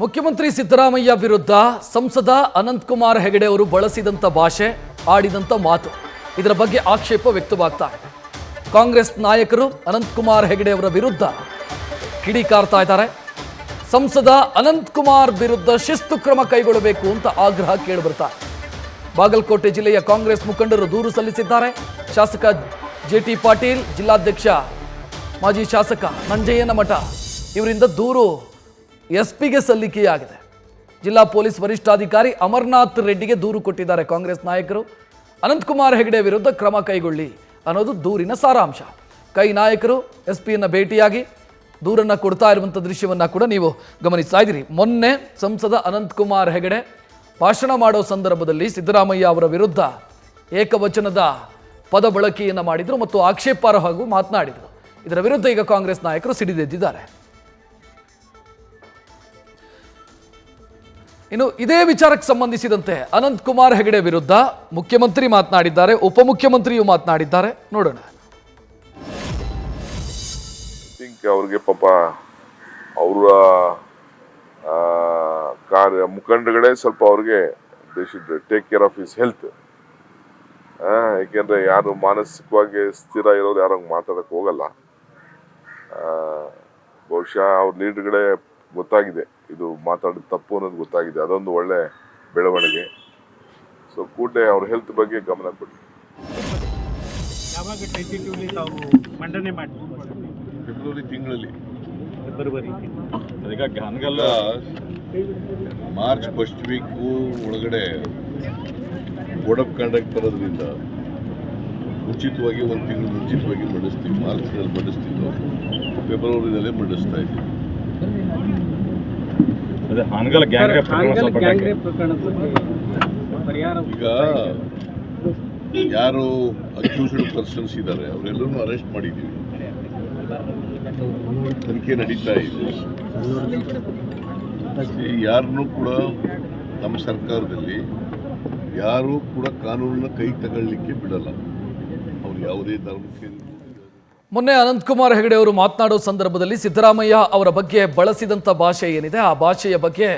ಮುಖ್ಯಮಂತ್ರಿ ಸಿದ್ದರಾಮಯ್ಯ ವಿರುದ್ಧ ಸಂಸದ ಅನಂತಕುಮಾರ್ ಹೆಗಡೆ ಅವರು ಬಳಸಿದಂತ ಭಾಷೆ, ಆಡಿದಂತ ಮಾತು, ಇದರ ಬಗ್ಗೆ ಆಕ್ಷೇಪ ವ್ಯಕ್ತವಾಗ್ತಾ ಇದೆ. ಕಾಂಗ್ರೆಸ್ ನಾಯಕರು ಅನಂತಕುಮಾರ್ ಹೆಗಡೆ ಅವರ ವಿರುದ್ಧ ಕಿಡಿಕಾರ್ತಾ ಇದ್ದಾರೆ. ಸಂಸದ ಅನಂತಕುಮಾರ್ ವಿರುದ್ಧ ಶಿಸ್ತು ಕ್ರಮ ಕೈಗೊಳ್ಳಬೇಕು ಅಂತ ಆಗ್ರಹ ಕೇಳಿಬರ್ತಾರೆ. ಬಾಗಲಕೋಟೆ ಜಿಲ್ಲೆಯ ಕಾಂಗ್ರೆಸ್ ಮುಖಂಡರು ದೂರು ಸಲ್ಲಿಸಿದ್ದಾರೆ. ಶಾಸಕ ಜೆ.ಟಿ. ಪಾಟೀಲ್, ಜಿಲ್ಲಾಧ್ಯಕ್ಷ ಮಾಜಿ ಶಾಸಕ ನಂಜಯ್ಯನ ಮಠ ಇವರಿಂದ ದೂರು ಎಸ್ಪಿಗೆ ಸಲ್ಲಿಕೆಯಾಗಿದೆ. ಜಿಲ್ಲಾ ಪೊಲೀಸ್ ವರಿಷ್ಠಾಧಿಕಾರಿ ಅಮರನಾಥ್ ರೆಡ್ಡಿಗೆ ದೂರು ಕೊಟ್ಟಿದ್ದಾರೆ ಕಾಂಗ್ರೆಸ್ ನಾಯಕರು. ಅನಂತಕುಮಾರ್ ಹೆಗಡೆ ವಿರುದ್ಧ ಕ್ರಮ ಕೈಗೊಳ್ಳಿ ಅನ್ನೋದು ದೂರಿನ ಸಾರಾಂಶ. ಕೈ ನಾಯಕರು ಎಸ್ಪಿಯನ್ನ ಭೇಟಿಯಾಗಿ ದೂರನ್ನು ಕೊಡ್ತಾ ಇರುವಂಥ ದೃಶ್ಯವನ್ನು ಕೂಡ ನೀವು ಗಮನಿಸ್ತಾ ಇದ್ದೀರಿ. ಮೊನ್ನೆ ಸಂಸದ ಅನಂತಕುಮಾರ್ ಹೆಗಡೆ ಭಾಷಣ ಮಾಡೋ ಸಂದರ್ಭದಲ್ಲಿ ಸಿದ್ದರಾಮಯ್ಯ ಅವರ ವಿರುದ್ಧ ಏಕವಚನದ ಪದ ಬಳಕೆಯನ್ನು ಮಾಡಿದರು ಮತ್ತು ಆಕ್ಷೇಪಾರ್ಹವಾಗಿ ಮಾತನಾಡಿದರು. ಇದರ ವಿರುದ್ಧ ಈಗ ಕಾಂಗ್ರೆಸ್ ನಾಯಕರು ಸಿಡಿದೆದ್ದಿದ್ದಾರೆ. ಇನ್ನು ಇದೇ ವಿಚಾರಕ್ಕೆ ಸಂಬಂಧಿಸಿದಂತೆ ಅನಂತಕುಮಾರ್ ಹೆಗಡೆ ವಿರುದ್ಧ ಮುಖ್ಯಮಂತ್ರಿ ಮಾತನಾಡಿದ್ದಾರೆ, ಉಪಮುಖ್ಯಮಂತ್ರಿಯೂ ಮಾತನಾಡಿದ್ದಾರೆ. ನೋಡೋಣ. ಅವ್ರಿಗೆ ಪಾಪ ಅವರ ಕಾರ್ಯ ಮುಖಂಡಗಳೇ ಸ್ವಲ್ಪ ಅವ್ರಿಗೆ they should take care of his health. ಯಾಕೆಂದ್ರೆ ಯಾರು ಮಾನಸಿಕವಾಗಿ ಸ್ಥಿರ ಇರೋರು ಯಾರು ಮಾತಾಡಕ್ ಹೋಗಲ್ಲ. ಬಹುಶಃ ಅವ್ರ ಲೀಡರ್ಗಳೇ ಗೊತ್ತಾಗಿದೆ ಇದು ಮಾತಾಡೋದು ತಪ್ಪು ಅನ್ನೋದು ಗೊತ್ತಾಗಿದೆ. ಅದೊಂದು ಒಳ್ಳೆ ಬೆಳವಣಿಗೆ. ಸೊ ಕೂಡಲೇ ಅವ್ರ ಹೆಲ್ತ್ ಬಗ್ಗೆ ಗಮನ ಕೊಡಿ. ಫೆಬ್ರವರಿ ತಿಂಗಳಲ್ಲಿ ಮಾರ್ಚ್ ಫಸ್ಟ್ ವೀಕು ಒಳಗಡೆ ಕೋಡ್ ಆಫ್ ಕಂಡಕ್ಟ್ ಬರೋದ್ರಿಂದ ಮುಂಚಿತವಾಗಿ ಒಂದು ತಿಂಗಳು ಮುಂಚಿತವಾಗಿ ಮಂಡಿಸ್ತೀವಿ. ಮಾರ್ಚ್ನಲ್ಲಿ ಮಂಡಿಸ್ತಿದ್ದು, ಫೆಬ್ರವರಿನಲ್ಲೇ ಮಂಡಿಸ್ತಾ ಇದ್ದೀವಿ. ಈಗ ಯಾರು ಅಕ್ಯೂಸ್ಡ್ ಪರ್ಸನ್ಸ್ ಇದ್ದಾರೆ ಅವರೆಲ್ಲರನ್ನು ಅರೆಸ್ಟ್ ಮಾಡಿದ್ದೀವಿ. ತನಿಖೆ ನಡೀತಾ ಇದೆ. ಯಾರನ್ನೂ ಕೂಡ ನಮ್ಮ ಸರ್ಕಾರದಲ್ಲಿ ಯಾರೂ ಕೂಡ ಕಾನೂನನ್ನ ಕೈ ತಗೊಳ್ಳಿಕ್ಕೆ ಬಿಡಲ್ಲ. ಅವ್ರು ಯಾವುದೇ ಧರ್ಮಕ್ಕೆ. ಮೊನ್ನೆ ಅನಂತಕುಮಾರ್ ಹೆಗಡೆ ಅವರು ಮಾತನಾಡೋ ಸಂದರ್ಭದಲ್ಲಿ ಸಿದ್ದರಾಮಯ್ಯ ಅವರ ಬಗ್ಗೆ ಬಳಸಿದಂಥ ಭಾಷೆ ಏನಿದೆ ಆ ಭಾಷೆಯ ಬಗ್ಗೆ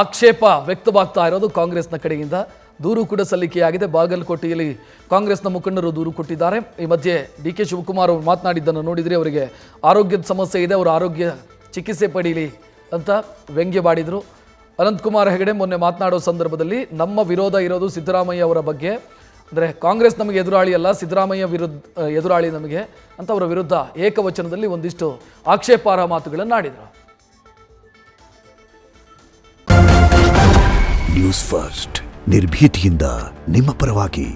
ಆಕ್ಷೇಪ ವ್ಯಕ್ತವಾಗ್ತಾ ಇರೋದು ಕಾಂಗ್ರೆಸ್ನ ಕಡೆಯಿಂದ. ದೂರು ಕೂಡ ಸಲ್ಲಿಕೆಯಾಗಿದೆ. ಬಾಗಲಕೋಟೆಯಲ್ಲಿ ಕಾಂಗ್ರೆಸ್ನ ಮುಖಂಡರು ದೂರು ಕೊಟ್ಟಿದ್ದಾರೆ. ಈ ಮಧ್ಯೆ ಡಿ.ಕೆ. ಶಿವಕುಮಾರ್ ಅವರು ಮಾತನಾಡಿದ್ದನ್ನು ನೋಡಿದರೆ ಅವರಿಗೆ ಆರೋಗ್ಯದ ಸಮಸ್ಯೆ ಇದೆ, ಅವರ ಆರೋಗ್ಯ ಚಿಕಿತ್ಸೆ ಪಡೀಲಿ ಅಂತ ವ್ಯಂಗ್ಯವಾಡಿದರು. ಅನಂತಕುಮಾರ್ ಹೆಗಡೆ ಮೊನ್ನೆ ಮಾತನಾಡೋ ಸಂದರ್ಭದಲ್ಲಿ ನಮ್ಮ ವಿರೋಧ ಇರೋದು ಸಿದ್ದರಾಮಯ್ಯ ಅವರ ಬಗ್ಗೆ, ಅಂದರೆ ಕಾಂಗ್ರೆಸ್ ನಮಗೆ ಎದುರಾಳಿ ಅಲ್ಲ, ಸಿದ್ದರಾಮಯ್ಯ ವಿರುದ್ಧ ಎದುರಾಳಿ ನಮಗೆ ಅಂತ ಅವರ ವಿರುದ್ಧ ಏಕವಚನದಲ್ಲಿ ಒಂದಿಷ್ಟು ಆಕ್ಷೇಪಾರ್ಹ ಮಾತುಗಳನ್ನು ಆಡಿದರು. ನ್ಯೂಸ್ ಫಸ್ಟ್ ನಿರ್ಭೀತಿಯಿಂದ ನಿಮ್ಮ ಪರವಾಗಿ.